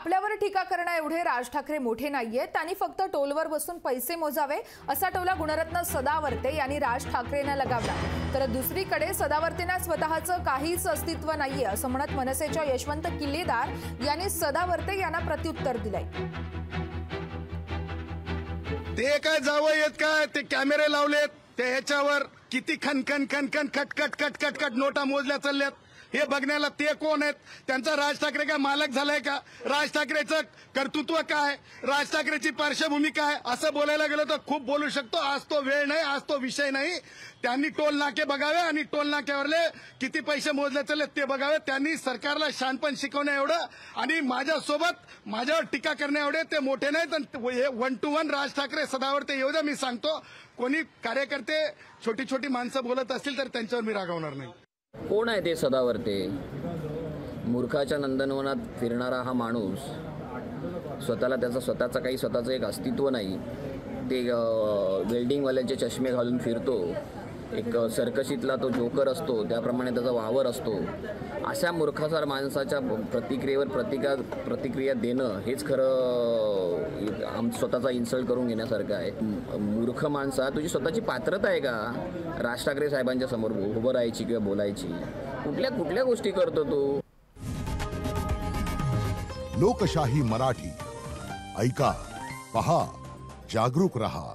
आपल्यावर टीका करण्या एवढे राज ठाकरे मोठे नाहीयेत, त्यांनी फक्त टोलवर बसून पैसे मोजावे असा टोला गुणरत्न सदावर्ते यांनी राज ठाकरेंना लगावला। तर दुसरीकडे सदावर्तेंना स्वतःचं काहीच अस्तित्व नाहीये असं म्हणत मनसेच्या यशवंत किल्लेदार यांनी सदावर्ते यांना प्रत्युत्तर दिलंय। ते काय जावं येत काय, ते कॅमेरे लावलेत, ते ह्याच्यावर किती खनखन खनखन खटखट खटखट खट नोटा मोजल्या चालल्यात हे बघण्याला ते कोण आहेत? त्यांचा राज ठाकरे काय मालक झालाय का? राज ठाकरेचं कर्तृत्व काय, राज ठाकरेची पार्श्वभूमी काय, असं बोलायला गेलो तर खूप बोलू शकतो। आज तो वेळ नाही, आज तो विषय नाही। त्यांनी टोल नाके बघावे आणि टोल नाक्यावरले किती पैसे मोजले चालले ते बघावे। त्यांनी सरकारला शहाणपण शिकवण्या एवढं आणि माझ्यासोबत माझ्यावर टीका करण्या एवढे ते मोठे नाहीत। 1 to 1 राज ठाकरे सदावर्ते येऊ द्या। मी सांगतो, कोणी कार्यकर्ते छोटी छोटी माणसं बोलत असतील तर त्यांच्यावर मी रागवणार नाही। कोण आहे ते सदावर्ते? मूर्खाच्या नंदनवनात फिरणारा हा माणूस, स्वतःला स्वतःचं काही स्वतःचं एक अस्तित्व नाही। ते वेल्डिंगवाल्यांचे चष्मे घालून फिरतो, एक सर्कशीतला तो जोकर असतो त्याप्रमाणे त्याचा वावर असतो। अशा मूर्खासार माणसाच्या प्रतिक्रियेवर प्रतिक्रिया देणं हेच खरं स्वतःचा इन्सल्ट करून घेण्यासारखं आहे। मूर्ख माणसा, तुझी स्वतःची पात्रता आहे का राज ठाकरे साहेबांच्या समोर उभं राहायची किंवा बोलायची? कुठल्या गोष्टी करतो तू? लोकशाही मराठी ऐका, पहा, जागरूक रहा।